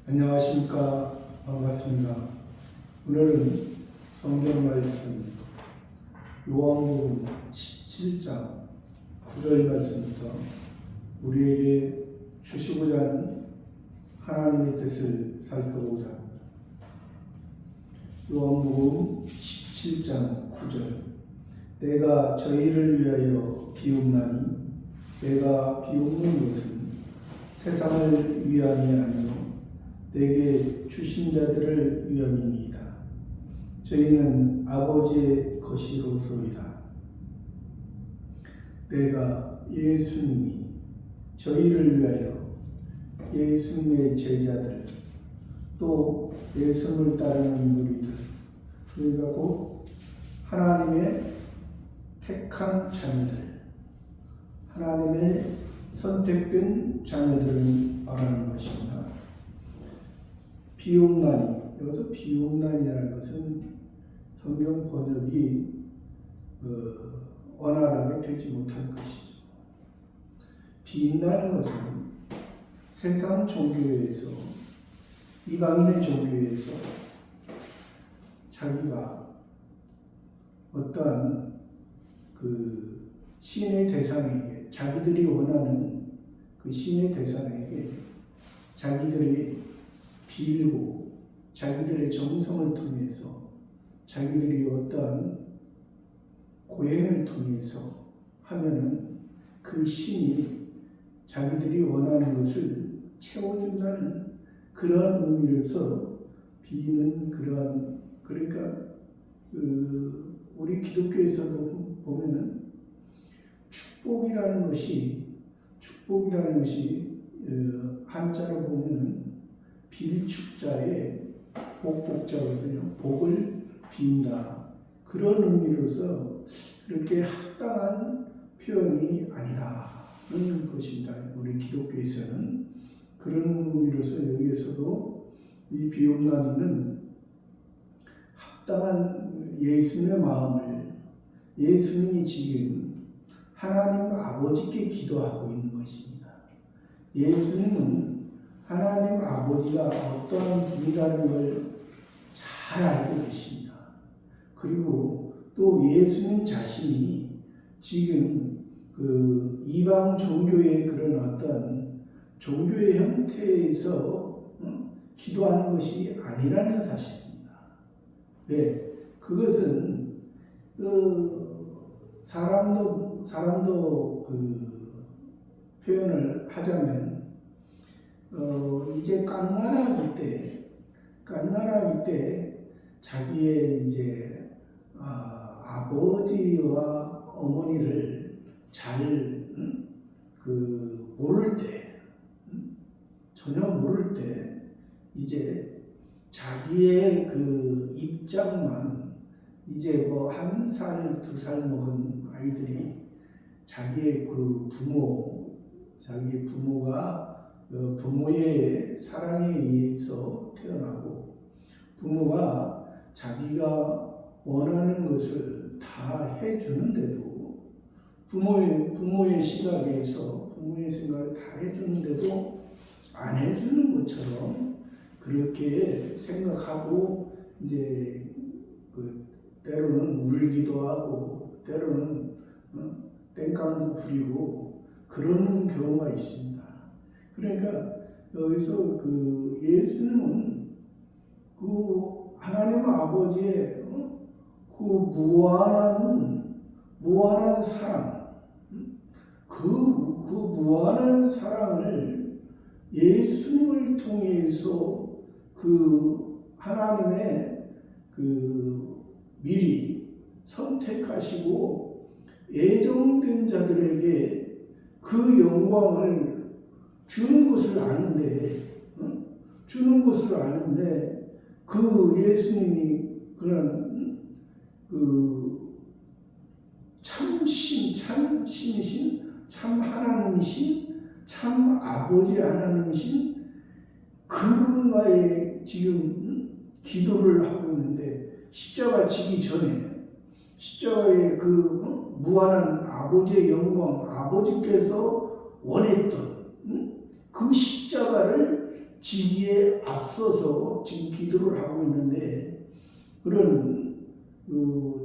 안녕하십니까. 반갑습니다. 오늘은 성경 말씀 요한복음 17장 9절 말씀부터 우리에게 주시고자 하는 하나님의 뜻을 살펴보고자 합니다. 요한복음 17장 9절 내가 저희를 위하여 비옵나니 내가 비옵는 것은 세상을 위함이 아니요 내게 주신 자들을 위함이니이다. 저희는 아버지의 것이로소이다. 내가 예수님이 저희를 위하여 예수님의 제자들 또 예수님을 따르는 무리들 그러니까 곧 하나님의 택한 자녀들 하나님의 선택된 자녀들을 말하는 것입니다. 비옵나니 여기서 비옵나니라는 것은 성경 번역이 원활하게 되지 못한 것이죠. 비인다는 것은 세상 종교에서 이방인의 종교에서 자기가 어떠한 그 신의 대상에게 자기들이 원하는 그 신의 대상에게 자기들이 빌고 자기들의 정성을 통해서 자기들이 어떠한 고행을 통해서 하면은 그 신이 자기들이 원하는 것을 채워준다는 그러한 의미로서 비는 그러한 그러니까 우리 기독교에서도 보면은 축복이라는 것이 한자로 보면은 빌축자의 복복자거든요. 복을 빈다. 그런 의미로서 그렇게 합당한 표현이 아니다는 것입니다. 우리 기독교에서는 그런 의미로서 여기에서도 이 비옵나니는 합당한 예수님의 마음을 예수님이 지금 하나님 아버지께 기도하고 있는 것입니다. 예수님은 하나님 아버지가 어떠한 분이라는 걸 잘 알고 계십니다. 그리고 또 예수님 자신이 지금 그 이방 종교의 그런 어떤 종교의 형태에서 기도하는 것이 아니라는 사실입니다. 왜? 그것은 사람도 그 표현을 하자면 이제 깐나라기 때 자기의 이제 아버지와 어머니를 잘 모를 때 전혀 모를 때 이제 자기의 그 입장만 이제 뭐 1살, 2살 먹은 아이들이 자기의 그 자기 부모가 부모의 사랑에 의해서 태어나고 부모가 자기가 원하는 것을 다 해주는데도 부모의 시각에서 부모의 생각을 다 해주는데도 안 해주는 것처럼 그렇게 생각하고 이제 때로는 울기도 하고 때로는 땡깡도 부리고 그런 경우가 있습니다. 그러니까 여기서 그 예수님은 그 하나님 아버지의 그 무한한 사랑, 그 무한한 사랑을 예수님을 통해서 그 하나님의 그 미리 선택하시고 예정된 자들에게 그 영광을 주는 것을 아는데 그 예수님이 그런 참 신이신 참 하나님이신 참 아버지 하나님이신 그분과의 지금 기도를 하고 있는데 십자가 지기 전에 십자가의 그 무한한 아버지의 영광 아버지께서 원했던 그 십자가를 지기에 앞서서 지금 기도를 하고 있는데, 그런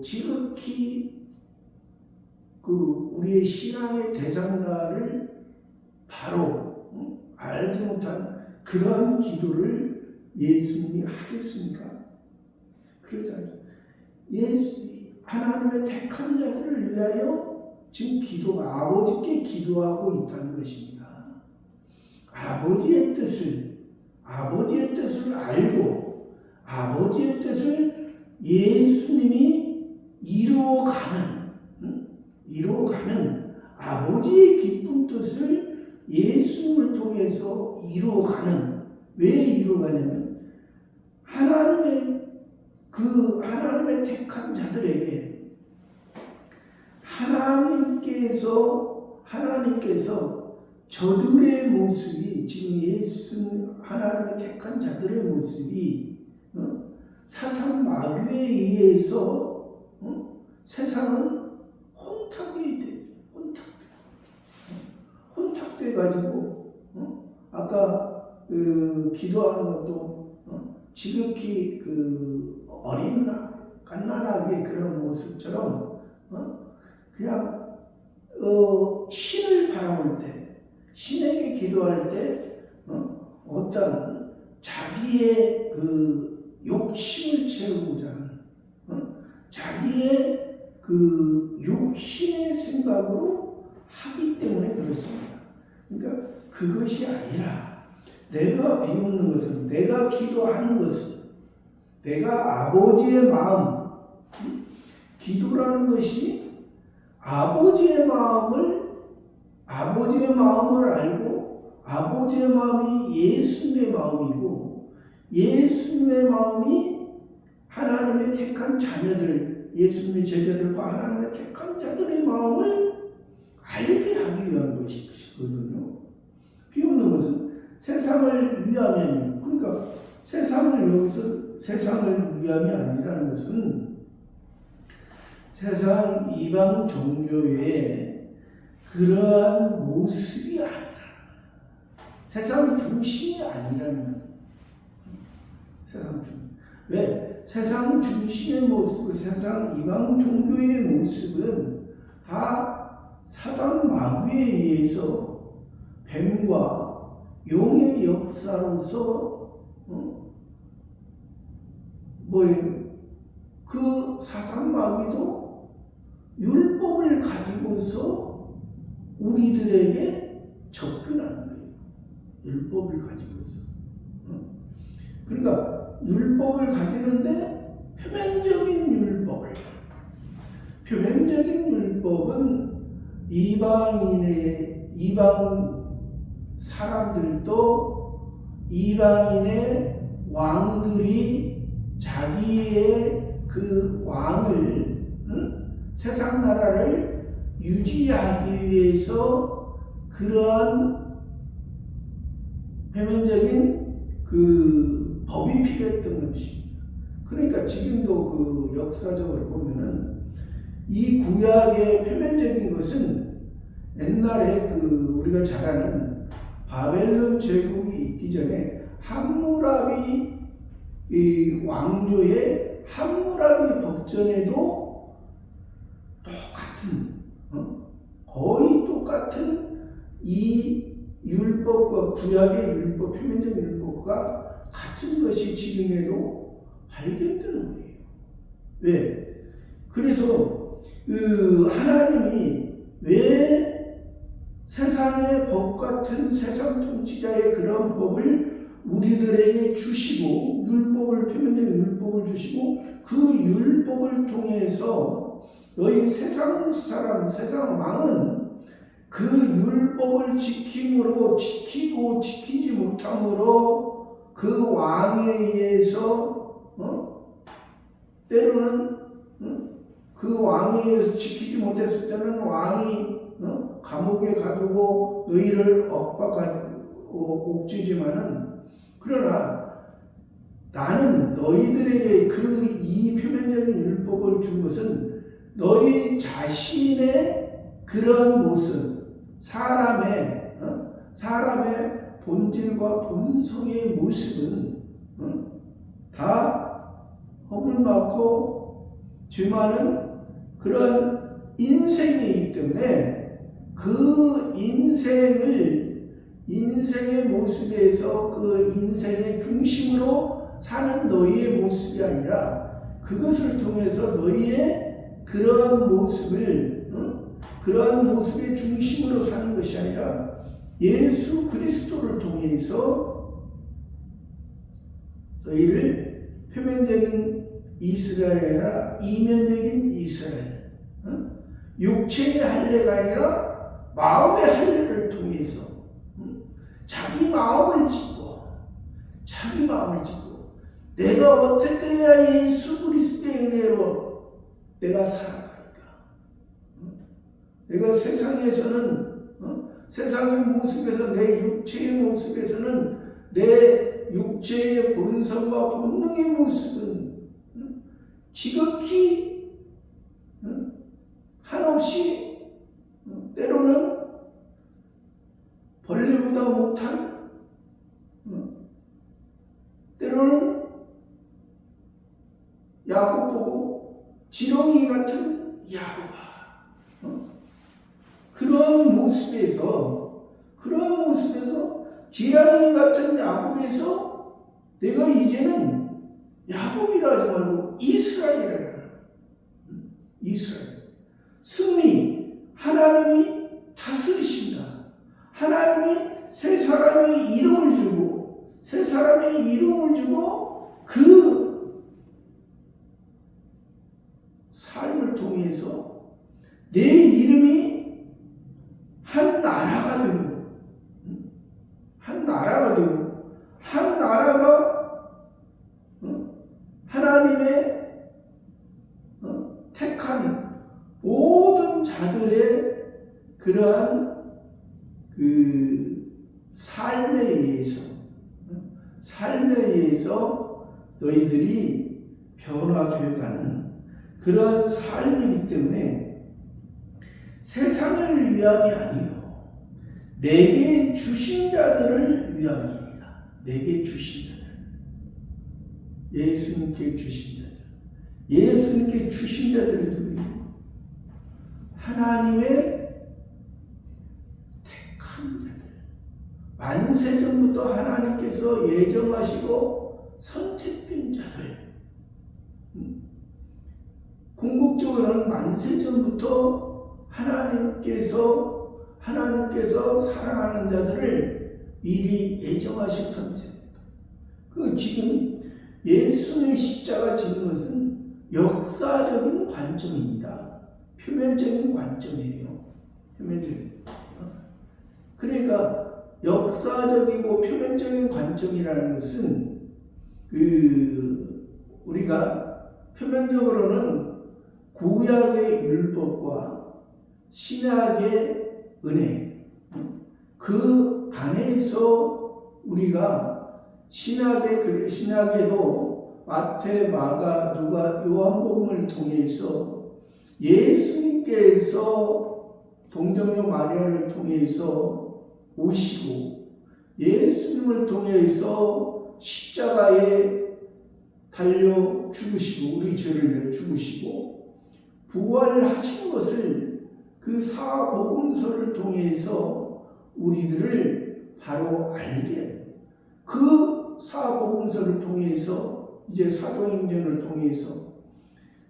지극히 우리의 신앙의 대상자를 바로 알지 못한 그런 기도를 예수님이 하겠습니까? 그러지 않죠. 하나님의 택한 자들을 위하여 지금 아버지께 기도하고 있다는 것입니다. 아버지의 뜻을 알고 아버지의 뜻을 예수님이 이루어가는 아버지의 기쁜 뜻을 예수님을 통해서 이루어가는, 왜 이루어가냐면 하나님의 택한 자들에게 하나님께서 저들의 모습이, 지금 하나님의 택한 자들의 모습이 사탄 마귀에 의해서 세상은 혼탁돼 가지고 아까 기도하는 것도 지극히 어린 갓난아기의 그런 모습처럼 그냥 신을 바라볼 때, 신에게 기도할 때 어떤 자기의 욕심을 채우고자 하는 자기의 욕심의 생각으로 하기 때문에 그렇습니다. 그러니까 그것이 아니라 내가 비웃는 것은, 내가 기도하는 것은 내가 아버지의 마음, 기도라는 것이 아버지의 마음을 알고 아버지의 마음이 예수님의 마음이고 예수님의 마음이 하나님의 택한 자녀들, 예수님의 제자들과 하나님의 택한 자들의 마음을 알게 하기 위한 것이거든요. 비웃는 것은 세상을 위하면, 그러니까 세상을 위함이 아니라는 것은 세상 이방 종교의 그러한 모습이 아니라, 세상 중심이 아니라는 거예요. 세상 중심. 왜? 세상 중심의 모습, 세상 이방 종교의 모습은 다 사단 마귀에 의해서 뱀과 용의 역사로서 그 사단 마귀도 율법을 가지고서 우리들에게 접근하는 거예요. 율법을 가지고서. 그러니까 율법을 가지는데 표면적인 율법은 이방 사람들도 이방인의 왕들이 자기의 왕을, 세상 나라를 유지하기 위해서 그러한 표면적인 법이 필요했던 것입니다. 그러니까 지금도 역사적으로 보면은 이 구약의 표면적인 것은 옛날에 우리가 잘 아는 바벨론 제국이 있기 전에 함무라비 왕조의 함무라비 법전에도 거의 똑같은 이 율법과 구약의 율법, 표면적인 율법과 같은 것이 지금에도 발견되는 거예요. 왜? 그래서 하나님이 왜 세상의 법 같은 세상 통치자의 그런 법을 우리들에게 주시고, 표면적인 율법을 주시고, 그 율법을 통해서 너희 세상 사람, 세상 왕은 그 율법을 지키고 지키지 못함으로 그 왕에 의해서 때로는 그 왕에 의해서 지키지 못했을 때는 왕이 감옥에 가두고 너희를 옥죄지만은, 그러나 나는 너희들에게 이 표면적인 율법을 준 것은 너희 자신의 그런 모습, 사람의 본질과 본성의 모습은 다 허물 많고 죄 많은 그런 인생이기 때문에 그 인생의 모습에서 그 인생의 중심으로 사는 너희의 모습이 아니라 그것을 통해서 너희의 그러한 모습의 중심으로 사는 것이 아니라 예수 그리스도를 통해서 너희를 표면적인 이스라엘이 아니라 이면적인 이스라엘, 육체의 할례가 아니라 마음의 할례를 통해서 자기 마음을 짓고 내가 어떻게 해야 예수 그리스도의 은혜로 내가 살아갈까? 내가 세상의 모습에서 내 육체의 모습에서는 내 육체의 본성과 본능의 모습은 지극히 한없이 때로는 벌레보다 못한 때로는 야곱 보고 지렁이 같은 야곱아 그런 모습에서 지렁이 같은 야곱에서 내가 이제는 야곱이라 하지 말고 이스라엘이라 이스라엘 승리 하나님이 다스리신다. 하나님이 새 사람의 이름을 주고 그 삶을 통해서 내 이름이 한 나라가 되고 한 나라가 하나님의 택한 모든 자들의 그러한 그 삶에 의해서 너희들이 변화되어가는 그러한 삶이기 때문에 세상을 위함이 아니요 내게 주신 자들을 위함입니다. 내게 주신 자들, 예수님께 주신 자들이 누구예요? 하나님의 택한 자들, 만세전부터 하나님께서 예정하시고 선택된 자들, 궁극적으로는 만세전부터 하나님께서 사랑하는 자들을 미리 예정하시고 선택했다. 그 지금 예수님의 십자가 지는 것은 역사적인 관점입니다. 표면적인 관점이에요. 그러니까 역사적이고 표면적인 관점이라는 것은 우리가 표면적으로는 구약의 율법과 신약의 은혜 그 안에서 우리가 신약에도 마태, 마가, 누가, 요한복음을 통해서 예수님께서 동정녀 마리아를 통해서 오시고 예수님을 통해서 십자가에 달려 죽으시고 우리 죄를 죽으시고 부활을 하신 것을 그 사복음서를 통해서 우리들을 바로 알게 그 사복음서를 통해서 이제 사도행전을 통해서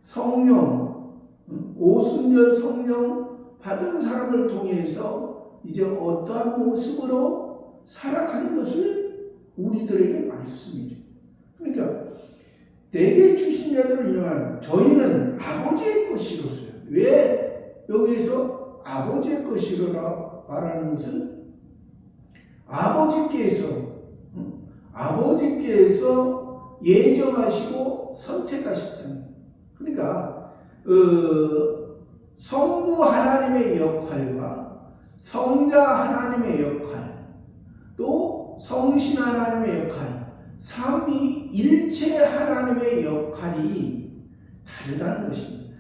성령 오순절 성령 받은 사람을 통해서 이제 어떠한 모습으로 살아가는 것을 우리들에게 말씀해 줍니다. 그러니까 내게 주신 자들을 위하여 저희는 아버지의 것이로서요. 왜 여기에서 아버지의 것이로라 말하는 것은 아버지께서 예정하시고 선택하셨다는. 그러니까 성부 하나님의 역할과 성자 하나님의 역할, 또 성신 하나님의 역할, 삼위일체 하나님의 역할이 다르다는 것입니다.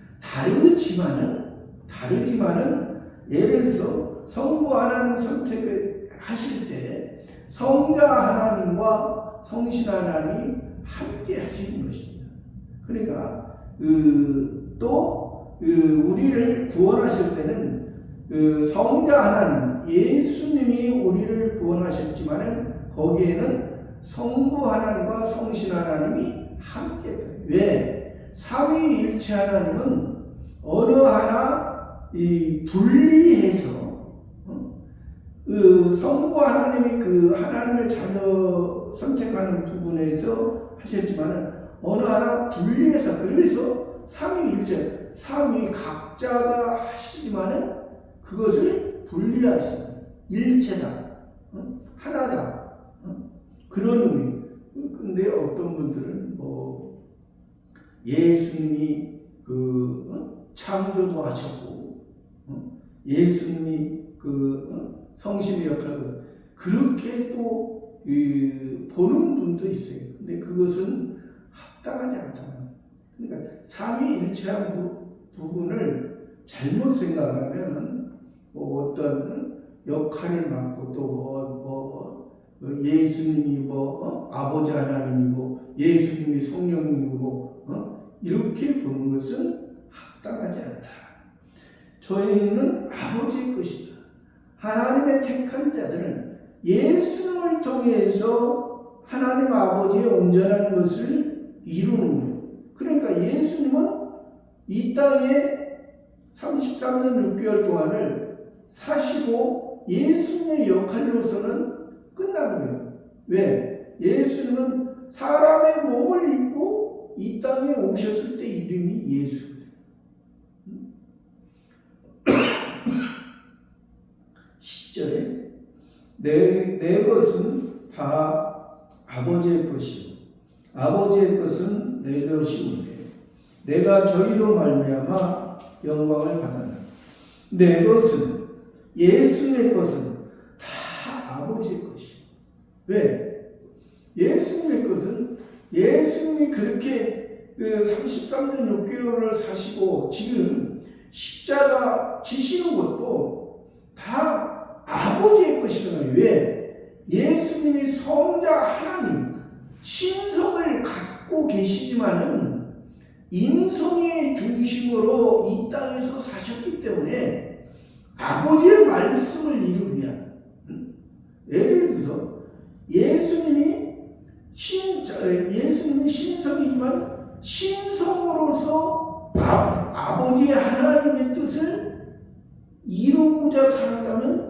다르지만은 예를 들어서 성부 하나님 선택을 하실 때 성자 하나님과 성신 하나님이 함께 하시는 것입니다. 그러니까 우리를 구원하실 때는 성자 하나님, 예수님이 우리를 구원하셨지만은 거기에는 성부 하나님과 성신 하나님이 함께 했다. 왜? 삼위일체 하나님은 어느 하나 분리해서 성부 하나님이 그 하나님의 자녀 선택하는 부분에서 하셨지만은 어느 하나 분리해서, 그래서 삼위일체, 삼위 각자가 하시지만은 그것을 분리할 수 있어요. 일체다, 하나다, 그런 의미. 근데 어떤 분들은 예수님이 창조도 하셨고, 예수님이 성신의 역할을 그렇게 또 보는 분도 있어요. 근데 그것은 합당하지 않다. 그러니까 삼위일체한 부분을 잘못 생각하면 어떤 역할을 맡고 또 예수님이 아버지 하나님이고 예수님이 성령님이고 이렇게 보는 것은 합당하지 않다. 저희는 아버지의 것이다. 하나님의 택한 자들은 예수님을 통해서 하나님 아버지의 온전한 것을 이루는 거예요. 그러니까 예수님은 이 땅에 33년 6개월 동안을 사시고 예수님의 역할로서는 끝난 거예요. 왜? 예수님은 사람의 몸을 입고 이 땅에 오셨을 때 이름이 예수예요. 10절에 내 것은 다 아버지의 것이요 아버지의 것은 내 것이오니 내가 저희로 말미암아 영광을 받았다. 내 것은, 예수님의 것은 다 아버지의 것이요. 왜? 예수님의 것은 예수님이 그렇게 33년 6개월을 사시고 지금 십자가 지시는 것도 다 아버지의 것이잖아요. 왜? 예수님이 성자 하나님, 신성을 갖고 계시지만은 인성의 중심으로 이 땅에서 사셨기 때문에 아버지의 말씀을 이루기 위한, 예를 들어서 예수님이 신성이지만 신성으로서 아버지의 하나님의 뜻을 이루고자 살았다면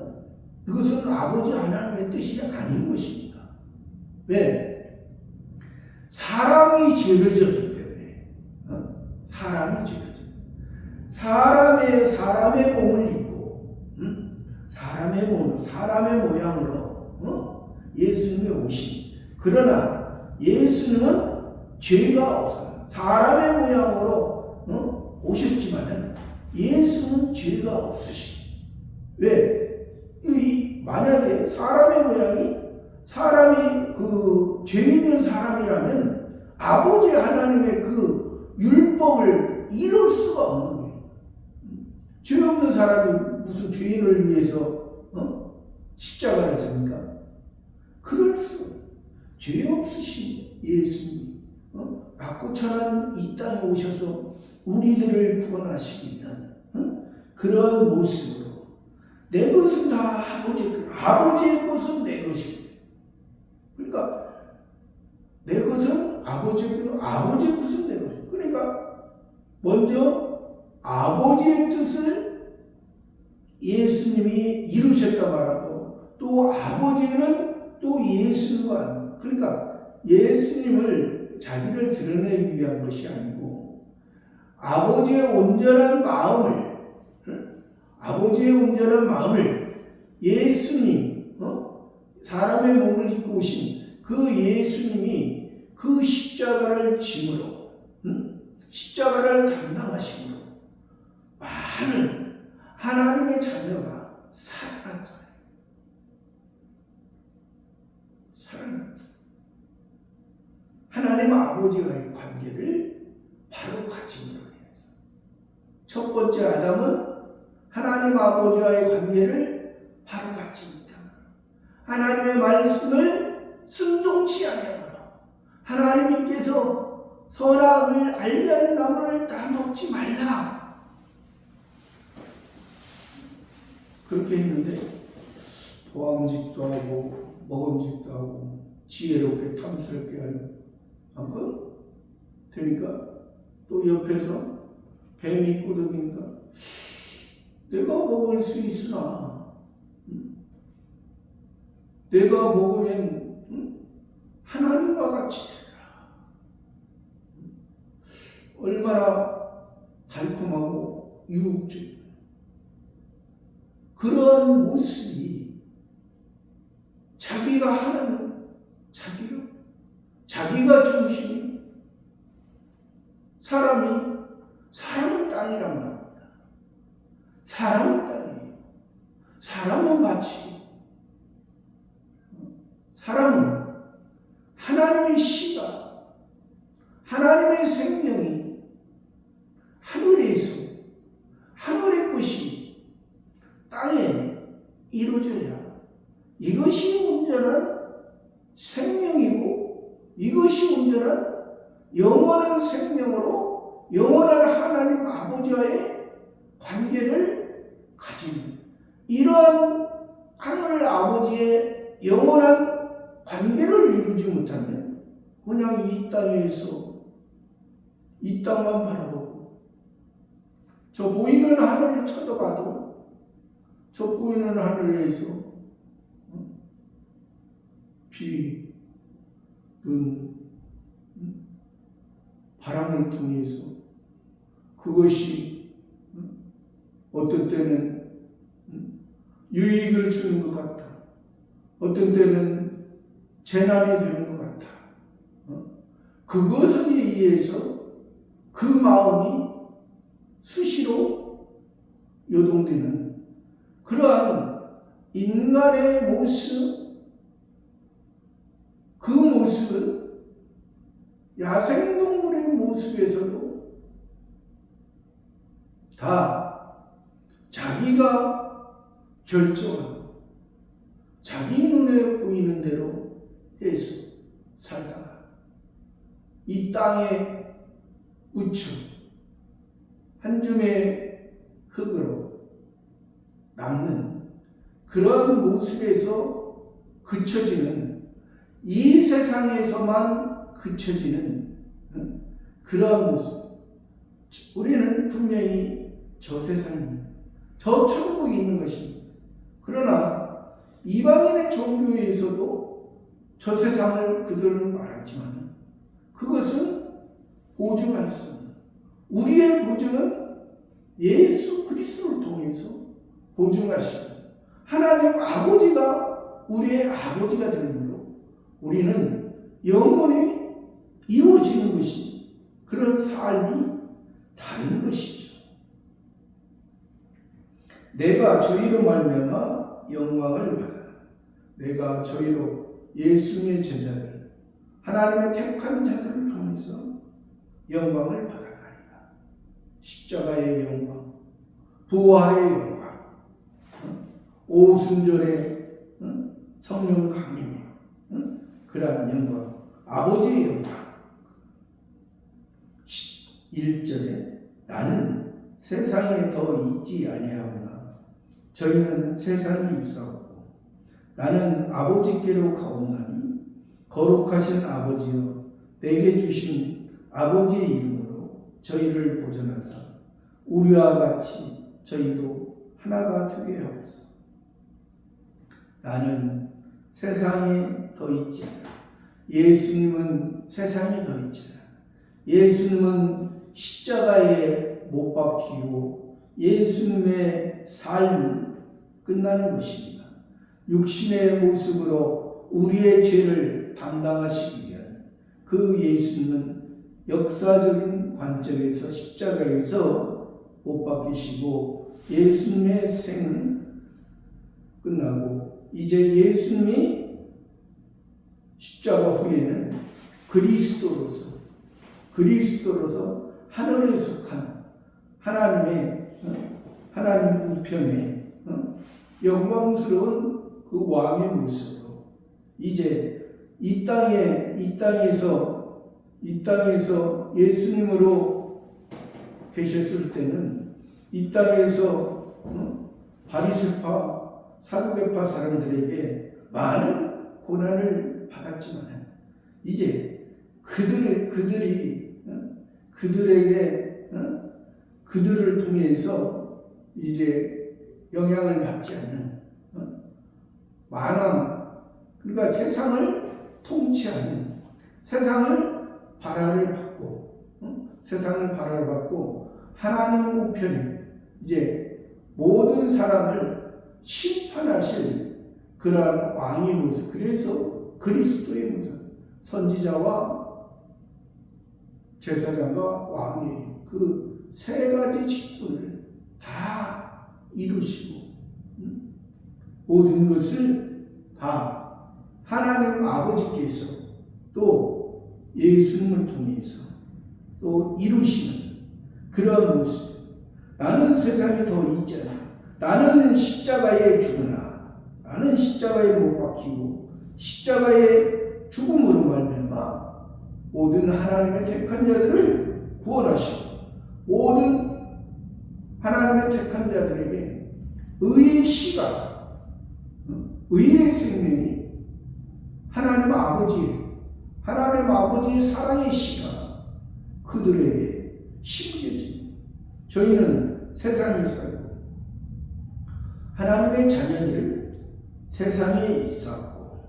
그것은 아버지 하나님의 뜻이 아닌 것입니다. 왜? 사람이 죄를 지었기 때문에, 사람이 죄를 지었기 사람의 몸을 입고, 사람의 모양으로 예수님이 오신. 그러나 예수님은 죄가 없어요. 사람의 모양으로 오셨지만은 예수는 죄가 없으시죠. 왜? 만약에 사람의 모양이 사람이 죄 있는 사람이라면 아버지 하나님의 그 율법을 이룰 수가 없는 거예요. 죄 없는 사람이 무슨 죄인을 위해서 십자가를 집니까? 그럴 수. 죄 없으신 예수님이 박구천한 이 땅에 오셔서 우리들을 구원하시기 위한 그런 모습으로 내 것은 다 아버지의 것은 내 것이고, 그러니까 내 것은 아버지의 것은 내 것이고, 그러니까 먼저 아버지의 뜻을 예수님이 이루셨다 말하고 또 아버지는 또 예수님과, 그러니까 예수님을 자기를 드러내기 위한 것이 아니고 아버지의 온전한 마음을 예수님, 사람의 몸을 입고 오신 그 예수님이 그 십자가를 짐으로, 십자가를 담당하심으로 많은 하나님의 자녀가 살아났잖아요. 하나님 아버지와의 관계를 바로 가짐으로 인해서 첫 번째 아담은 하나님 아버지와의 관계를 바로 갖지 못합니다. 하나님의 말씀을 순종치 아니하거라. 하나님께서 선악을 알게 하는 나무를 다 먹지 말라. 그렇게 했는데 보암직도 하고 먹음직도 하고 지혜롭게 탐스럽게 하는 만큼 되니까 또 옆에서 뱀이 꼬드기니까 내가 먹을 수 있으나 내가 먹으면 하나님과 같이 되리라. 얼마나 달콤하고 유혹적 그런 모습이 자기가 하는 자기가 중심이 사람은 땅이란 말입니다. 사람은 땅이에요. 사람은 밭이에요. 사람은 하나님의 씨가 하나님의 생명이 하늘에서 하늘의 것이 땅에 이루어져야 이것이 온전한 생명이고 이것이 온전한 영원한 생명으로 영원한 하나님 아버지와의 관계를 가진 이러한 하늘 아버지의 영원한 관계를 이루지 못하면 그냥 이 땅에서 이 땅만 바라보고 저 보이는 하늘을 쳐다봐도 저 보이는 하늘에서 비, 눈, 바람을 통해서 그것이 어떤 때는 유익을 주는 것 같다. 어떤 때는 재난이 되는 것 같다. 그것에 의해서 그 마음이 수시로 요동되는 그러한 인간의 모습, 그 모습은 야생동물의 모습에서도 다 자기가 결정하고 자기 눈에 보이는 대로 해서 살다가 이 땅의 우측 한 줌의 흙으로 남는 그런 모습에서 그쳐지는 이 세상에서만 그쳐지는 그러한 모습. 우리는 분명히 저 세상입니다. 저 천국이 있는 것입니다. 그러나 이방인의 종교에서도 저 세상을 그들은 말하지만 그것은 보증할 수 없는 우리의 보증은 예수 그리스도를 통해서 보증하시고 하나님 아버지가 우리의 아버지가 되므로 우리는 영원히 이루어지는 것이 그런 삶이 다른 것이죠. 내가 저희로 말미암아 영광을 받아 내가 저희로 예수님의 제자들 하나님의 택한 자들을 통해서 영광을 받아가리라. 십자가의 영광, 부활의 영광, 오순절의 성령 강림, 그러한 영광, 아버지의 영광. 1절에 나는 세상에 더 있지 아니하오나 저희는 세상에 있사옵고 나는 아버지께로 가옵나니 거룩하신 아버지여 내게 주신 아버지의 이름으로 저희를 보존하사 우리와 같이 저희도 하나가 되게 하옵소서. 나는 세상에 더 있지 않아. 예수님은 세상에 더 있지 않아. 예수님은 십자가에 못 박히고 예수님의 삶은 끝나는 것입니다. 육신의 모습으로 우리의 죄를 담당하시기 위한 그 예수님은 역사적인 관점에서 십자가에서 못 박히시고 예수님의 생은 끝나고 이제 예수님이 십자가 후에는 그리스도로서 하늘에 속한 하나님 우편에 영광스러운 그 그 왕의 모습으로 이제 이 땅에서 예수님으로 계셨을 때는 이 땅에서 바리새파 사두개파 사람들에게 많은 고난을 받았지만 이제 그들을 통해서 이제 영향을 받지 않는 만왕, 그러니까 세상을 통치하는, 세상을 발화를 받고 하나님 우편에 이제 모든 사람을 심판하실 그러한 왕의 모습, 그래서 그리스도의 모습, 선지자와 제사장과 왕의 그 세 가지 직분을 다 이루시고 모든 것을 다 하나님 아버지께서 또 예수님을 통해서 또 이루시는 그런 모습. 나는 세상에 더 있지 않아. 나는 십자가에 죽으나, 나는 십자가에 못 박히고 십자가의 죽음으로 말미암아 모든 하나님의 택한 자들을 구원하시고 모든 하나님의 택한 자들에게 의의 씨가, 의의 생명이 하나님 아버지의 사랑의 씨가 그들에게 심겨집니다. 저희는 세상에 살고 하나님의 자녀들 세상에 있었고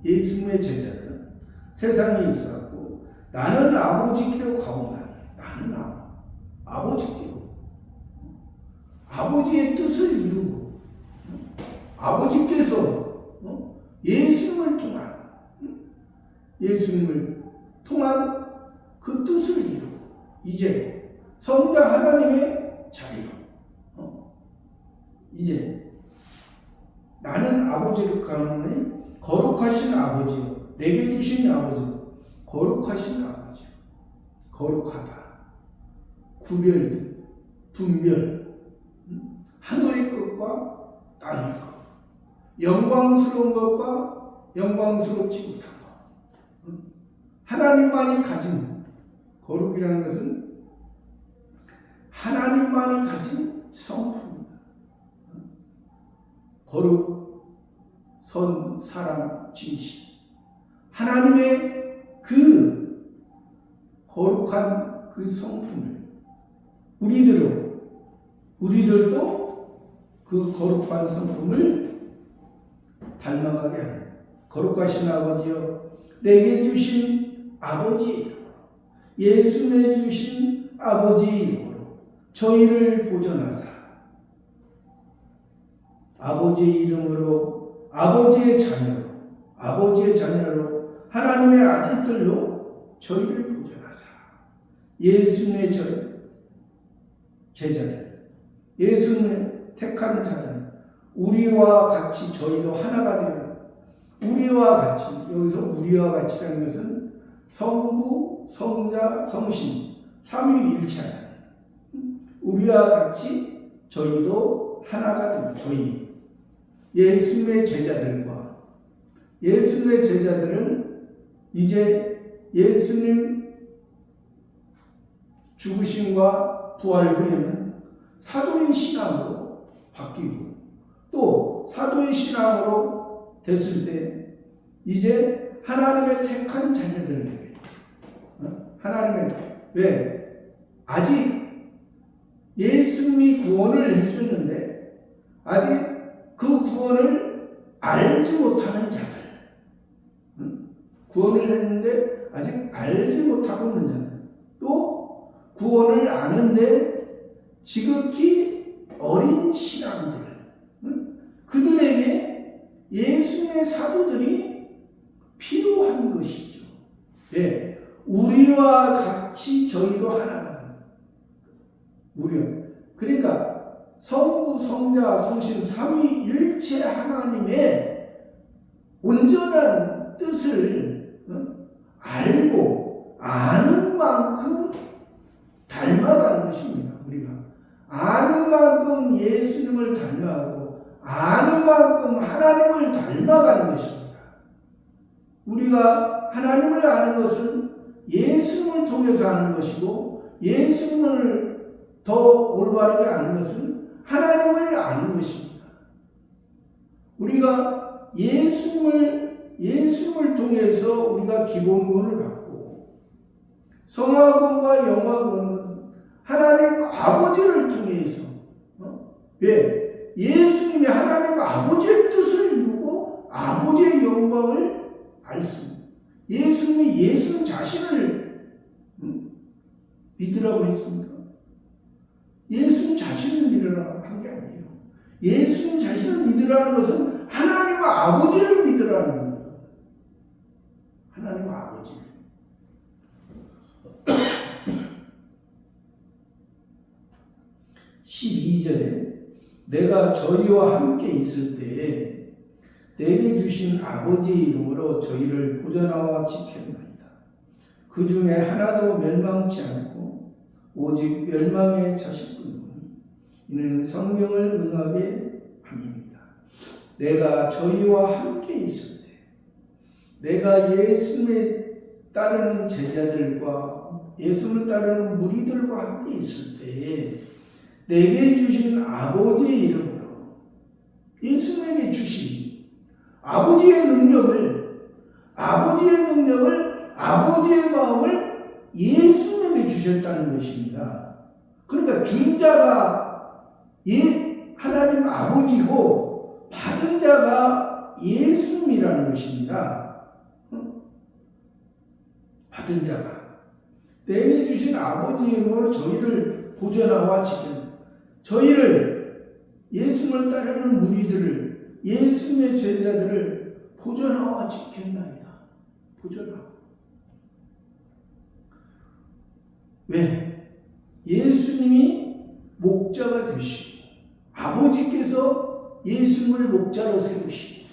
예수님의 제자들은 세상에 있었고 나는 아버지께로 가오나니, 나는 아버지께로 아버지의 뜻을 이루고 아버지께서 예수님을 통한 그 뜻을 이루고 이제 성자 하나님의 자리로 이제 나는 아버지를 가오나니 거룩하신 아버지요, 내게 주신 아버지, 거룩하신 아버지, 거룩하다, 구별, 분별, 하늘의 것과 땅의 것, 영광스러운 것과 영광스럽지 못한 것, 하나님만이 가진 거룩이라는 것은 하나님만이 가진 성품입니다. 거룩, 선, 사랑, 진실, 하나님의 그 거룩한 그 성품을 우리들도 그 거룩한 성품을 닮아가게 하는 거룩하신 아버지여, 내게 주신 아버지의 이름으로, 예수님의 주신 아버지의 이름으로 저희를 보존하사 아버지의 이름으로 아버지의 자녀로 하나님의 아들들로 저희를 보존하사 예수님의 제자들, 예수님의 택한 자들, 우리와 같이 저희도 하나가 되어 우리와 같이, 여기서 우리와 같이라는 것은 성부, 성자, 성신, 삼위일체하다. 우리와 같이 저희도 하나가 됩니다. 저희 예수님의 제자들은 이제 예수님 죽으심과 부활 후에는 사도의 신앙으로 바뀌고 또 사도의 신앙으로 됐을 때 이제 하나님의 택한 자녀들에게 왜 아직 예수님이 구원을 해주셨는데 아직 그 구원을 알지 못하는 자들, 구원을 했는데 아직 알지 못하고 있는 자들, 또 구원을 아는데 지극히 어린 신앙들, 그들에게 예수님의 사도들이 필요한 것이죠. 예, 우리와 같이 저희도 하나가 됩니다. 그러니까 성부, 성자, 성신, 삼위일체 하나님의 온전한 뜻을 알고 아는 만큼 닮아가는 것입니다. 우리가 아는 만큼 예수님을 닮아가고 아는 만큼 하나님을 닮아가는 것입니다. 우리가 하나님을 아는 것은 예수님을 통해서 아는 것이고, 예수님을 더 올바르게 아는 것은 하나님을 아는 것입니다. 우리가 예수님을 통해서 우리가 기본권을 받고, 성화권과 영화권은 하나님 아버지를 통해서, 왜? 예수님이 하나님 아버지의 뜻을 이루고 아버지의 영광을 알 수 있습니다. 예수님이 예수 자신을 믿으라고 했습니까? 예수 자신을 믿으라고 한 게 아니에요. 예수 자신을 믿으라는 것은 하나님 아버지를 믿으라는 거예요. 하나님 아버지. 12절에 내가 저희와 함께 있을 때에 내게 주신 아버지의 이름으로 저희를 보존하와 지켰나이다. 그 중에 하나도 멸망치 않고 오직 멸망의 자식뿐이니 이는 성경을 응하게 함입니다. 내가 저희와 함께 있을 때, 내가 예수님을 따르는 제자들과 예수님을 따르는 무리들과 함께 있을 때에 내게 주신 아버지의 이름으로, 예수님에게 주신 아버지의 능력을, 아버지의 마음을 예수님에게 주셨다는 것입니다. 그러니까 준 자가 하나님 아버지고 받은 자가 예수님이라는 것입니다. 받은 자가 내게 주신 아버지의 이름으로 저희를 보존하와 지켰다. 저희를, 예수님을 따르는 무리들을, 예수님의 제자들을 보존하와 지켰나이다. 보존하고. 왜? 예수님이 목자가 되시고 아버지께서 예수님을 목자로 세우시고,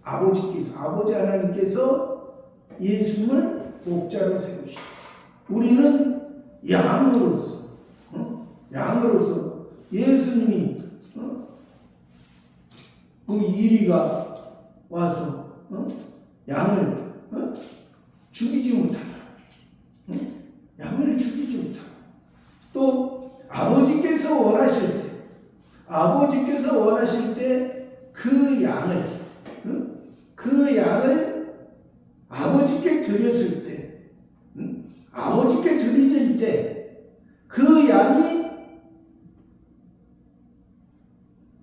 아버지 하나님께서 예수님을 목자로 세우시고, 우리는 양으로서 예수님이 그 이리가 와서 양을 죽이지 못하다. 양을 죽이지 못하고, 또 아버지께서 원하실 때 그 양을 아버지께 드렸을 때, 아버지께 드리질 때 그 양이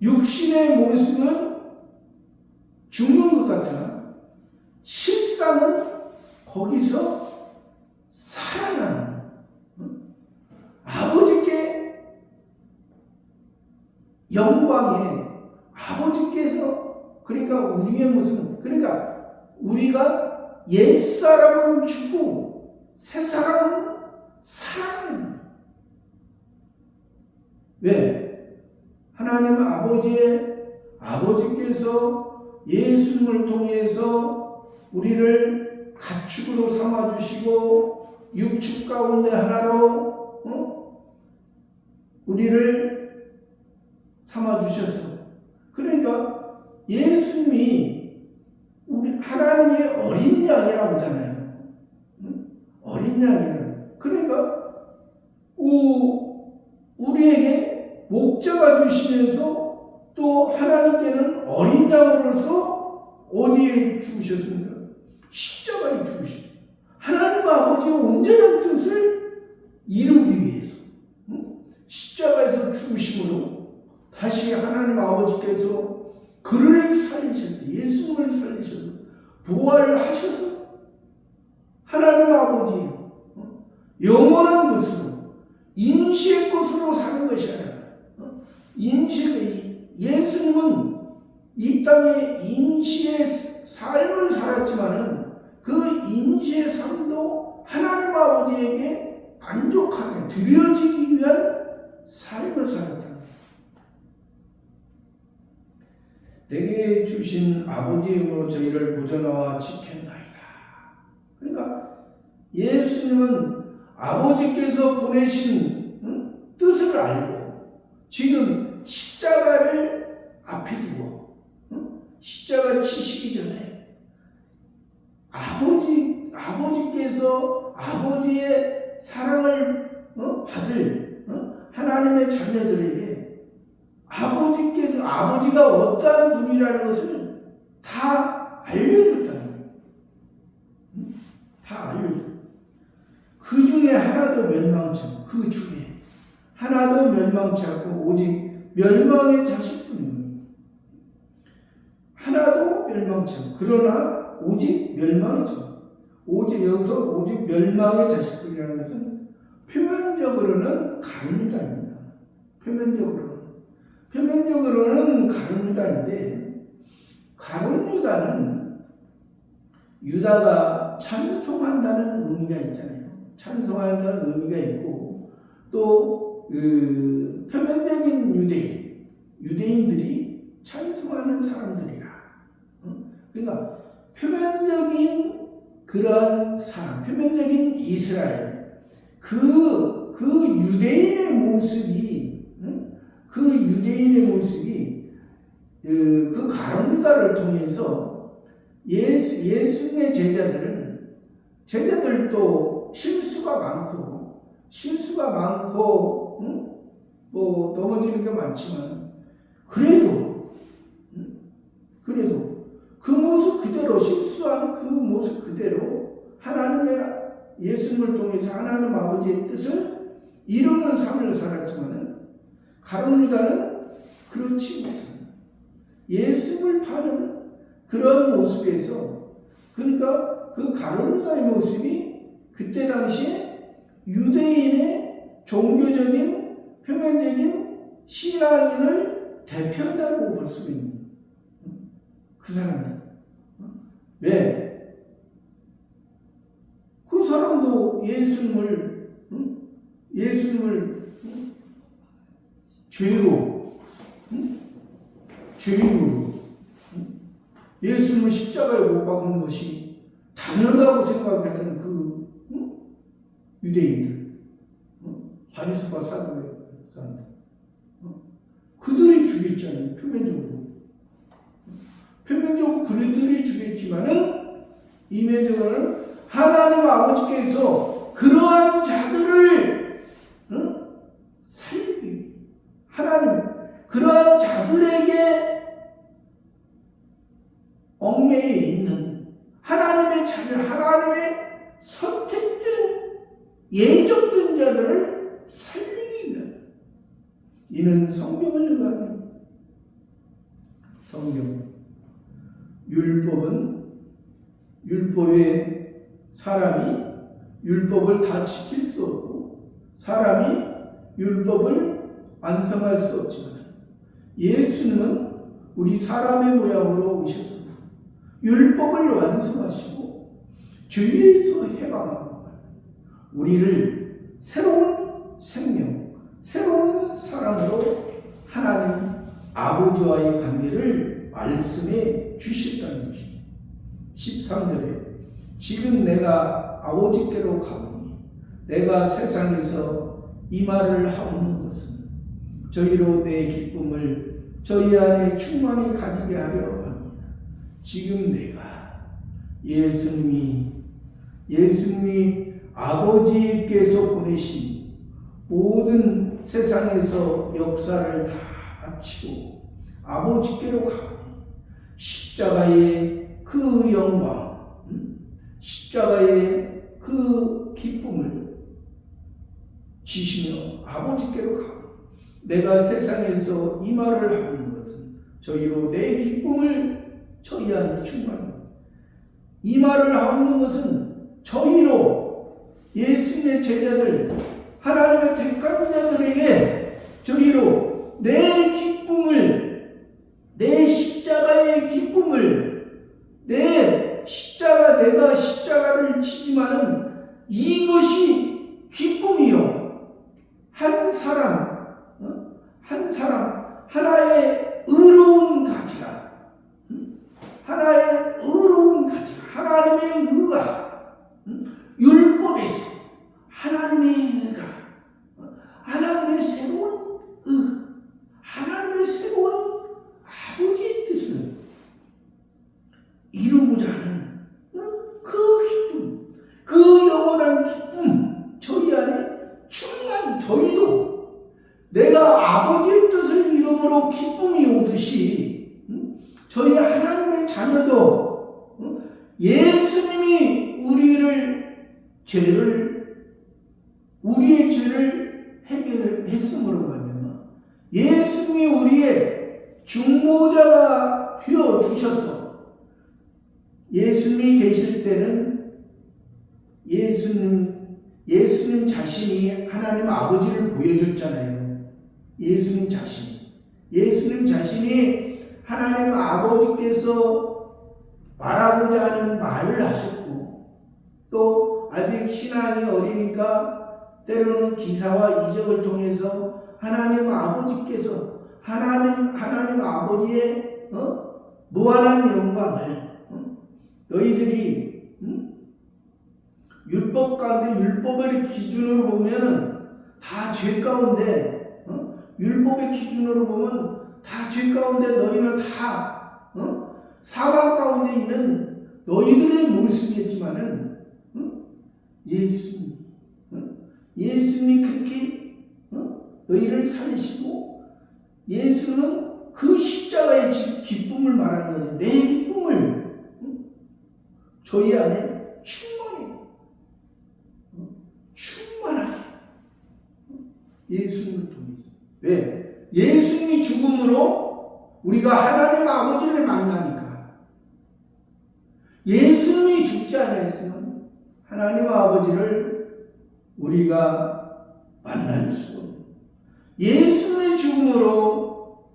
육신의 모습은 죽는 것 같으나 실상은 거기서 살아나는, 아버지께 영광에, 아버지께서, 그러니까 우리의 모습은, 그러니까 우리가 옛사람은 죽고 새사람은 살아나는. 왜? 하나님 아버지께서 예수님을 통해서 우리를 가축으로 삼아주시고 육축 가운데 하나로 우리를 삼아주셨어. 그러니까 예수님이 우리 하나님의 어린 양이라고 하잖아요. 어린 양이라고. 그러니까 우리에게 목자가 되시면서 또 하나님께는 어린 양으로서 어디에 죽으셨습니까? 십자가에 죽으셨어요. 하나님 아버지의 온전한 뜻을 이루기 위해서 십자가에서 죽으심으로 다시 하나님 아버지께서 그를 살리셔서, 예수님을 살리셔서 부활하셔서 하나님 아버지 영원한 것으로, 임시의 것으로 사는 것이 아니라, 예수님은 이 땅에 임시의 삶을 살았지만은 그 임시의 삶도 하나님 아버지에게 만족하게 드려지기 위한 삶을 살았다. 내게 주신 아버지의 이름으로 저희를 보존하와 지켰나이다. 그러니까 예수님은 아버지께서 보내신 뜻을 알고 지금 십자가를 앞에 두고 십자가 치시기 전에 아버지께서 아버지의 사랑을 받을 하나님의 자녀들에게 아버지가 어떠한 분이라는 것을 다 알려줬다는 거예요. 다 알려줘. 그 중에 하나도 멸망치 않고, 그 중에 하나도 멸망치 않고 오직 멸망의 자식뿐입니다. 하나도 멸망치 않고, 그러나 오직 멸망이죠. 여기서 오직 멸망의 자식뿐이라는 것은 표면적으로는 가룟유다입니다. 표면적으로는 가룟유다인데, 가룟유다는 유다가 찬송한다는 의미가 있잖아요. 찬송한다는 의미가 있고, 또 표면적인 유대인들이 찬송하는 사람들이라. 그러니까 표면적인 그런 사람, 표면적인 이스라엘, 그 유대인의 모습이 그 가룟유다를 통해서 예수님의 제자들도 실수가 많고 뭐 넘어지는 게 많지만 그래도 그 모습 그대로, 실수한 그 모습 그대로 하나님의 예수님을 통해서 하나님 아버지의 뜻을 이루는 삶을 살았지만 가룟유다는 그렇지 못합니다. 예수를 파는 그런 모습에서, 그러니까 그 가룟유다의 모습이 그때 당시에 유대인의 종교적인 표면적인 신앙인을 대표한다고 볼 수 있는 그 사람들. 왜? 그 사람도 예수님을 죄로 예수님을 십자가에 못 박는 것이 당연하다고 생각했던 그 유대인들, 바리새파 사람들, 그들이 죽였잖아요. 표면적으로 그들이 죽였지만은 이면적으로는 하나님 아버지께서 그러한 자들을 살리기, 그러한 자들에게 얽매여 있는 하나님의 자녀, 하나님의 선택된 예정된 자들을 살리기 위한, 이는 성경을 읽어야 성경. 율법에 사람이 율법을 다 지킬 수 없고, 사람이 율법을 완성할 수 없지만 예수님은 우리 사람의 모양으로 오셨습니다. 율법을 완성하시고 주 예수 해방하고 우리를 새로운 생명, 새로운 사랑으로 하나님 아버지와의 관계를 말씀해 주셨다는 것입니다. 13절에 지금 내가 아버지께로 가보니 내가 세상에서 이 말을 하옵는 것은 저희로 내 기쁨을 저희 안에 충만히 가지게 하려 합니다. 지금 내가 예수님이 아버지께서 보내신 모든 세상에서 역사를 다 마치고 아버지께로 가보니 십자가의 그 영광, 십자가의 그 기쁨을 지시며 아버지께로 가고, 내가 세상에서 이 말을 하는 것은 저희로 내 기쁨을 저희 안에 충만합니다. 이 말을 하는 것은 저희로 예수님의 제자들, 하나님의 택한 자들에게 저희로 내 기쁨을, 내 십자가의 기쁨을, 내가 십자가를 지지만은 이것이 기쁨이요, 한 사람 하나의 의로운 가치가, 하나님의 의가, 율법에서 하나님의 의가, 하나님의 새로운 하는 그 기쁨, 그 영원한 기쁨, 저희 안에 충만 저희도 내가 아버지의 뜻을 이름으로 기쁨이 오듯이 저희 하나님의 자녀도 예수님이 우리의 죄를 해결했음으로 말미암아 예수님이 우리의 중보자가 되어 주셔서 예수님이 계실 때는 예수님 자신이 하나님 아버지를 보여줬잖아요. 예수님 자신이 하나님 아버지께서 말하고자 하는 말을 하셨고, 또 아직 신앙이 어리니까 때로는 기사와 이적을 통해서 하나님 아버지께서 하나님 아버지의 무한한 영광을 너희들이 율법 가운데 율법을 기준으로 보면 다 죄 가운데 율법의 기준으로 보면 다 죄 가운데 너희는 다 사망 가운데 있는 너희들의 모습이었지만은 예수님이 그렇게 너희를 살리시고 예수는 그 십자가의 기쁨을 말하는 거죠. 내 기쁨을 저희 안에 충만하게 예수님을 통해서. 왜? 예수님이 죽음으로 우리가 하나님 아버지를 만나니까. 예수님이 죽지 않았으면 하나님 아버지를 우리가 만날 수 없는. 예수님의 죽음으로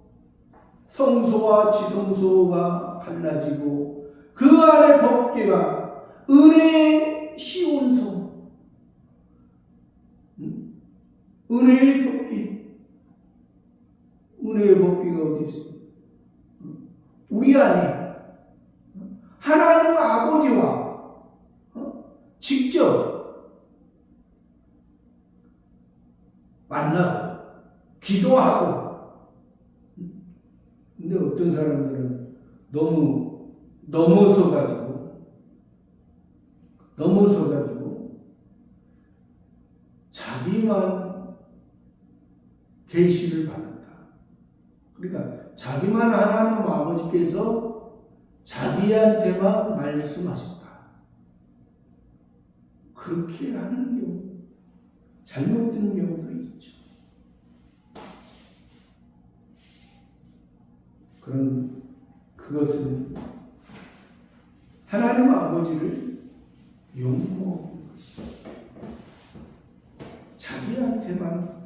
성소와 지성소가 갈라지고 그 안에 법궤가 은혜의 시온소, 은혜의 법궤가 어디 있어? 우리 안에 하나님 아버지와 직접 만나고 기도하고. 근데 어떤 사람들은 너무 넘어서 가지고 자기만 계시를 받았다. 그러니까 자기만 하나님 아버지께서 자기한테만 말씀하셨다. 그렇게 하는 경우, 잘못된 경우도 있죠. 그것은 하나님 아버지를 용서하는 것이죠. 자기한테만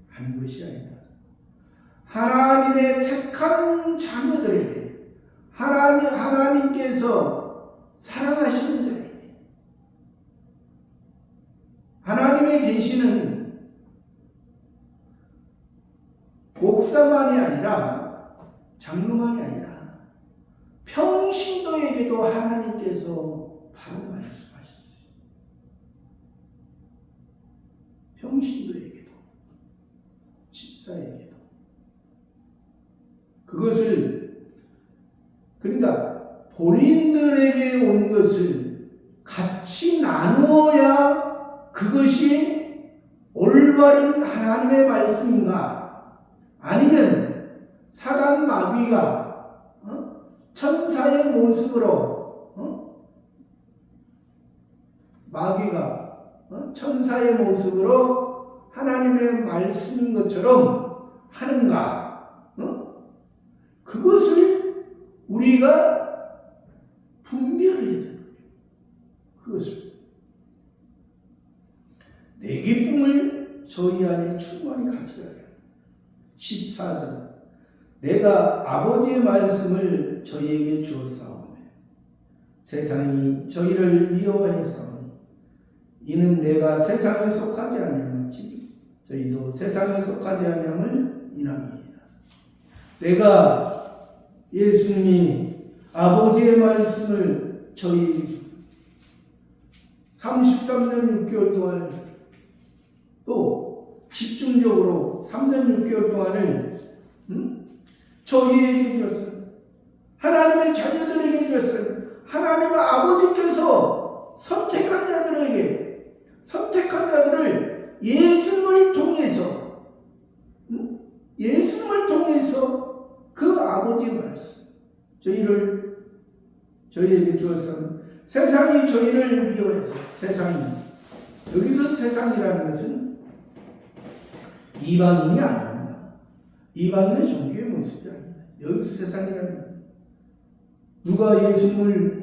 하는 것이 아니라 하나님의 택한 자녀들에게, 하나님께서 사랑하시는 자에게, 하나님의 계시는 목사만이 아니라 장로만이 아니라 평신도에게도 하나님께서 바로 말씀하셨어요. 평신도에게도, 집사에게도. 그것을, 그러니까 본인들에게 온 것을 같이 나누어야 그것이 올바른 하나님의 말씀인가, 아니면 사단 마귀가 천사의 모습으로 하나님의 말씀인 것처럼 하는가? 그것을 우리가 분별해야 되는 거예요. 그것을 내 기쁨을 저희 안에 충만히 가져야 해요. 14절, 내가 아버지의 말씀을 저희에게 주었사오매 세상이 저희를 미워하였사오니 이는 내가 세상에 속하지 아니하였지 저희도 세상에 속하지 아니함을 인함이니라. 내가, 예수님이 아버지의 말씀을 저희 33년 6개월 동안, 또 집중적으로 3년 6개월 동안을 저희에게 주었어요. 하나님의 자녀들에게 주었어요. 하나님 아버지께서 선택한 자들을 예수님을 통해서 그 아버지의 말씀, 저희에게 주었으면 세상이 저희를 미워해서, 여기서 세상이라는 것은 이방인이 아닙니다. 이방인의 종교의 모습이 아닙니다. 여기서 세상이라는 것은 누가 예수님을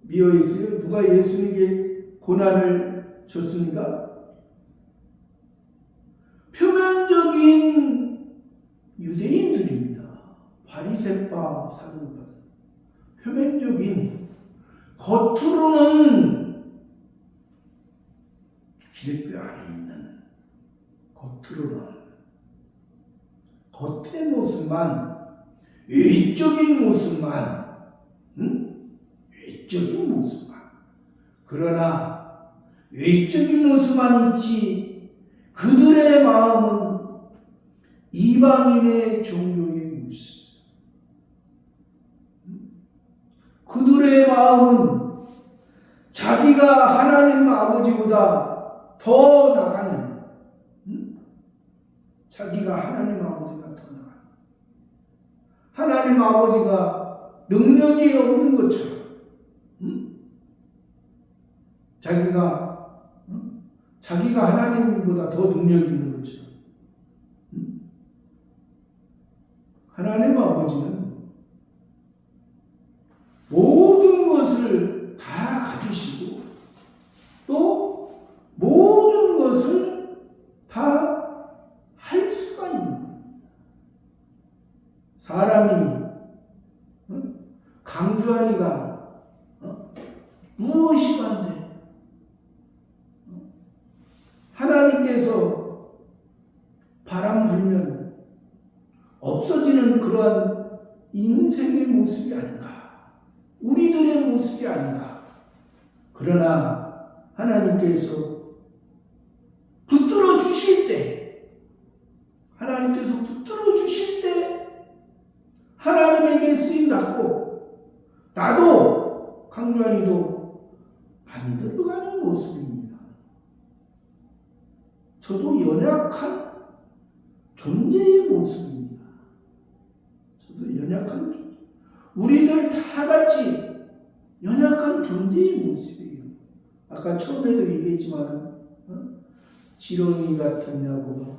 미워했어요? 누가 예수님에게 고난을 줬습니까? 표면적인 유대인들입니다. 바리새파, 사두개파. 표면적인, 겉으로는 기독교 안에 있는, 겉의 모습만, 외적인 모습만, 외적인 모습만. 그러나 외적인 모습만 있지 그들의 마음은 이방인의 종교의 모습. 그들의 마음은 자기가 하나님 아버지보다 더 나가는, 하나님 아버지가 능력이 없는 것처럼, 자기가 하나님보다 더 능력이 있는 것처럼, 하나님 아버지는 모든 것을 다 가지시고 또 모든 것을 다 할 수가 있는 겁니다. 사람이 강주하니가 무엇이 반대? 하나님께서 바람 불면 없어지는 그러한 인생의 모습이 아닌가, 우리들의 모습이 아닌가. 그러나 하나님께서 붙들어 주실 때, 하나님에게 쓰임받고 나도, 강주환이도 만들어가는 모습입니다. 저도 연약한 존재의 모습입니다. 우리들 다 같이 연약한 존재의 모습이에요. 아까 처음에도 얘기했지만 지렁이 같았냐고,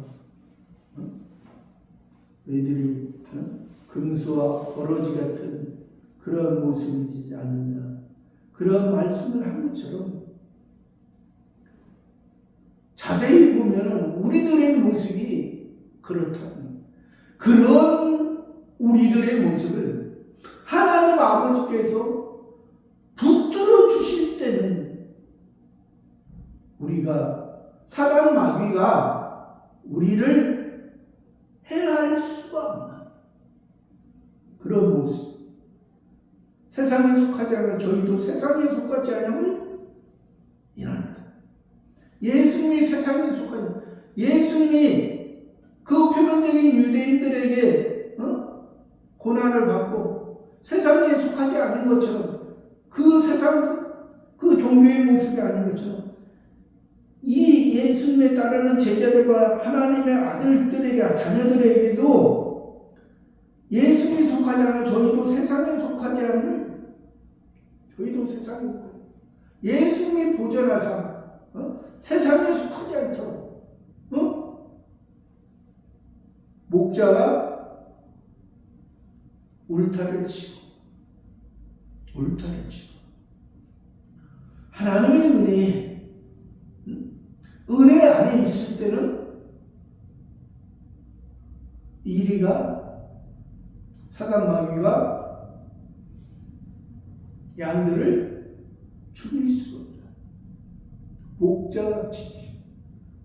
너희들이 금수와 버러지 같은 그런 모습이지 않느냐, 그런 말씀을 한 것처럼 자세히 보면 우리들의 모습이 그렇다는, 그런 우리들의 모습을 하나님 아버지께서 붙들어 주실 때는 우리가, 사단 마귀가 우리를 해할 수가 없는 그런 모습. 세상에 속하지 않으면 저희도 세상에 속하지 않으면 이랍니다. 예수님이 세상에 속하지, 예수님이 그 표면적인 유대인들에게 고난을 받고 세상에 속하지 않은 것처럼, 그 종교의 모습이 아닌 것처럼, 이 예수님에 따르는 제자들과 하나님의 아들들에게, 자녀들에게도 예수님이 속하지 않은 저희도 세상에 속하지 않은, 예수님이 보존하사 세상에 속하지 않도록 목자가 울타리를 치고 하나님의 은혜 안에 있을 때는 이리가, 사단 마귀가 양들을 죽일 수가 없다. 목자가 지키고,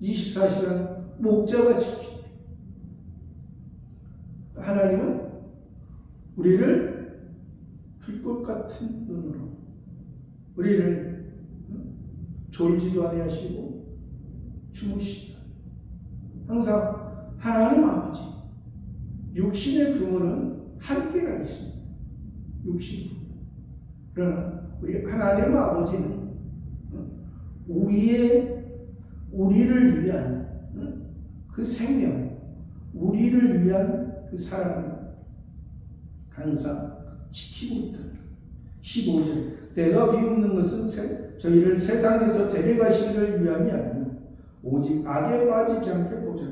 24시간 목자가 지키고, 하나님은 우리를 불꽃 같은 눈으로, 우리를 졸지도 아니하시고 주무시다. 항상 하나님 아버지, 육신의 부모는 한계가 있습니다. 그러나 우리 하나님 아버지는 우리를 위한 그 생명, 우리를 위한 그 사랑을 항상 지키고 있다. 15절 내가 비웃는 것은 저희를 세상에서 데려가시기를 위함이 아니요 오직 악에 빠지지 않게 보자.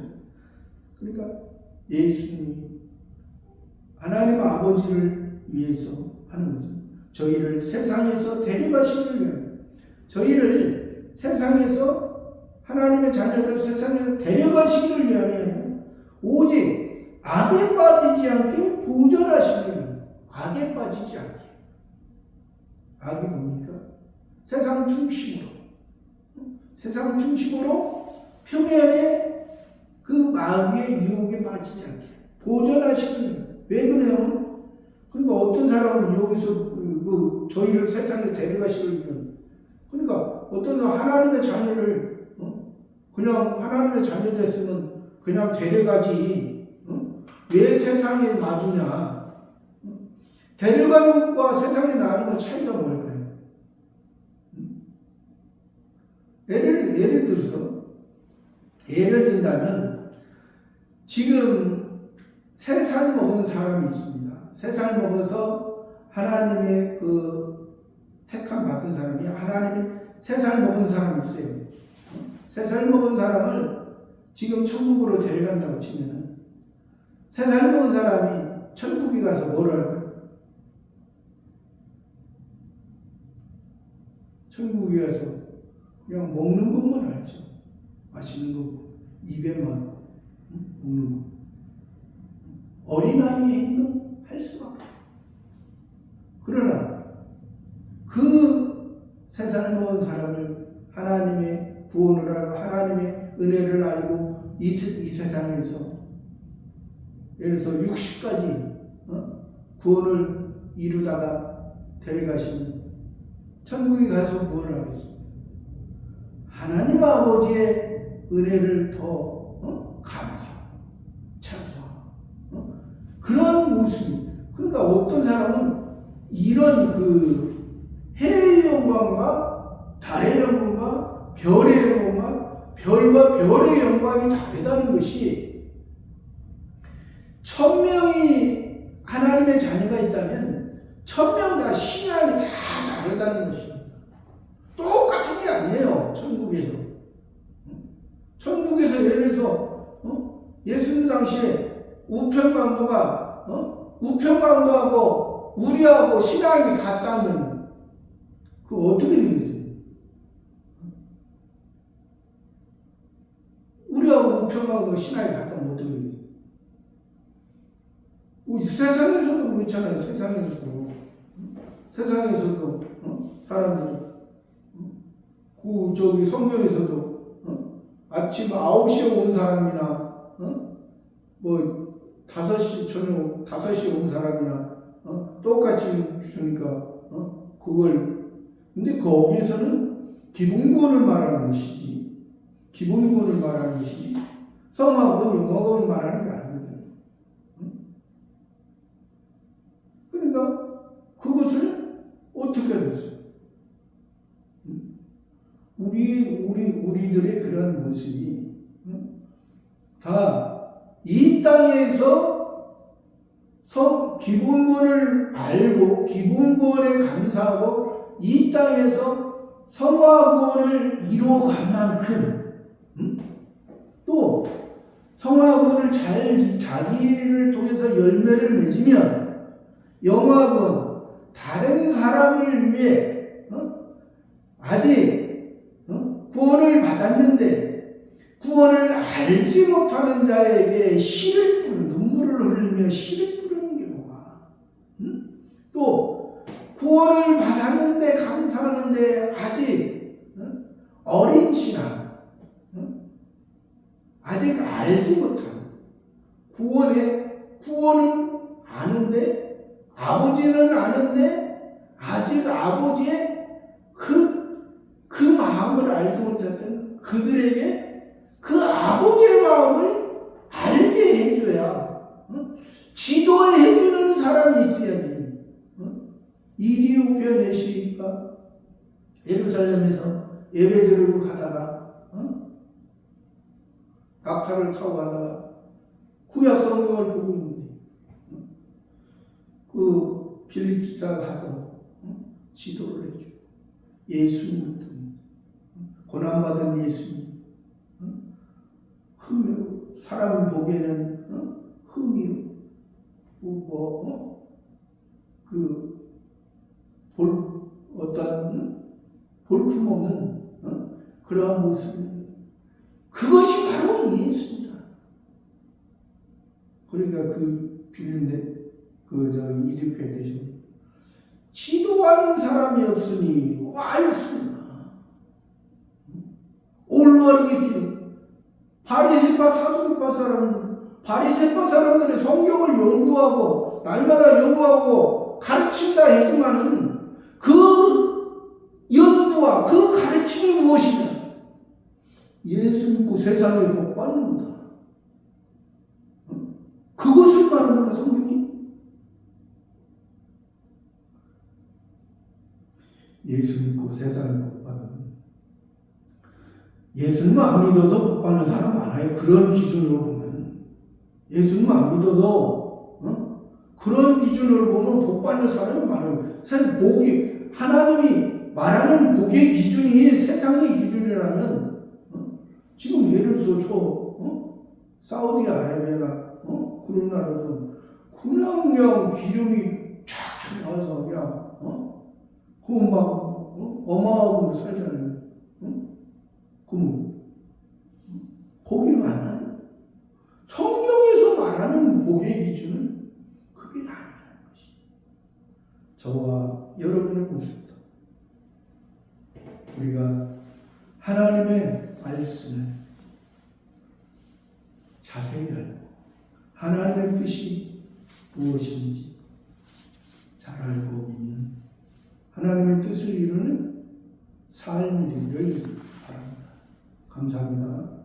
그러니까 예수님이 하나님 아버지를 위해서 하는 것은 저희를 세상에서 데려가시기를 위함, 저희를 세상에서 하나님의 자녀들 세상에서 데려가시기를 위함이 아니요 오직 악에 빠지지 않게 보존하시기를 위함. 악에 빠지지 않게. 악이 뭡니까? 세상 중심으로 표면에 그 마귀의 유혹에 빠지지 않게 보존하시는. 왜 그래요? 그러니까 어떤 사람은 여기서 저희를 세상에 데려가시는 분, 그러니까 어떤 하나님의 자녀를 그냥 하나님의 자녀 됐으면 그냥 데려가지 왜 세상에 놔두냐? 데려가는 것과 세상에 놔두는 차이가 뭘까요? 예를 든다면 지금 3살 먹은 사람이 있습니다. 3살 먹어서 하나님의 그 택함 받은 사람이 하나님이 3살 먹은 사람이 있어요. 3살 먹은 사람을 지금 천국으로 데려간다고 치면은 3살 먹은 사람이 천국에 가서 뭘 할까요? 천국에 가서 그냥 먹는 것만 알죠. 맛있는 거, 입에만 먹는 거. 어린아이의 행동 할 수밖에 없어요. 그러나 그 3살 먹은 사람을 하나님의 구원을 알고 하나님의 은혜를 알고 이 세상에서 예를 들어서 60까지 구원을 이루다가 데려가시는 천국에 가서 뭘 하겠습니까? 하나님 아버지의 은혜를 더 찬송하고 그런 모습이. 그러니까 어떤 사람은 이런 그 해의 영광과 달의 영광과 별의 영광과 별과 별의 영광이 다르다는 것이, 1000명이 하나님의 자녀가 있다면 1000명 다 신앙이 다 다르다는 것입니다. 똑같은 게 아니에요. 천국에서 예를 들어서 예수님 당시에 우편강도하고 우리하고 신앙이 같다면 그거 어떻게 되겠어요? 우리하고 우편강도 신앙이 같다면 어떻게 되겠어요? 세상에서도 그렇잖아요. 세상에서도 사람들 성경에서도 아침 9시에 온 사람이나 5시 저녁 5시에 온 사람이나 똑같이 주니까 그걸, 근데 거기에서는 기본구원을 말하는 것이지 성학원 영어학원을 말하는 게 아니거든요. 그러니까 그것을 어떻게 하겠어요? 우리들의 그런 모습이 다 이 땅에서 기본구원을 알고 기본구원에 감사하고 이 땅에서 성화구원을 이루어간 만큼 또 성화구원을 자기를 통해서 열매를 맺으면 영화구원, 다른 사람을 위해 아직 구원을 받았는데 구원을 알지 못하는 자에게 눈물을 흘리며 씨를 뿌리는 경우가, 또 구원을 받았는데 감사하는데 아직 어린 신앙, 아직 알지 못한 구원은 아는데 아버지는 아는데 아직 아버지의 그 마음을 알지 못했던 그들에게 그 아버지의 마음을 알게 해줘야, 지도해 해주는 사람이 있어야지. 이디오피아 내시가 예루살렘에서 예배드리러 가다가 낙타를 타고 가다가 구약 성경을 보고 있는데 그 빌립 집사가 가서 지도를 해줘. 예수님을 듣는 고난받은 예수님, 사람 보기에는 흠이요, 어떤 볼품없는 그러한 모습, 그것이 바로 예수입니다. 그러니까 그 빌립인데 이디오피아 대신 지도하는 사람이 없으니 알 수 있나. 올바르게 기도. 바리새파 사두개파 사람들의 성경을 연구하고 날마다 연구하고 가르친다 했지만은 그 연구와 그 가르침이 무엇이냐? 예수 믿고 세상에 복 받는 거다. 그것을 말합니까 성경이? 예수 믿고 세상에 복 받는, 예수님만 안 믿어도 복 받는 사람 많아요. 그런 기준으로 보면 예수님만 안 믿어도 그런 기준으로 보면 복 받는 사람이 많아요. 사실 복이, 하나님이 말하는 복의 기준이 세상의 기준이라면 지금 예를 들어서 사우디아라비아나 그런 나라도 그냥 기름이 쫙 나와서 그냥 그거 막 어마어마하게 살잖아요. 그럼 복이 많아요. 성경에서 말하는 복의 기준은 그게 아니라는 것이 저와 여러분의 모습입니다. 우리가 하나님의 말씀을 자세히 알고 하나님의 뜻이 무엇인지 잘 알고 있는, 하나님의 뜻을 이루는 삶이 되기를 바랍니다. 감사합니다.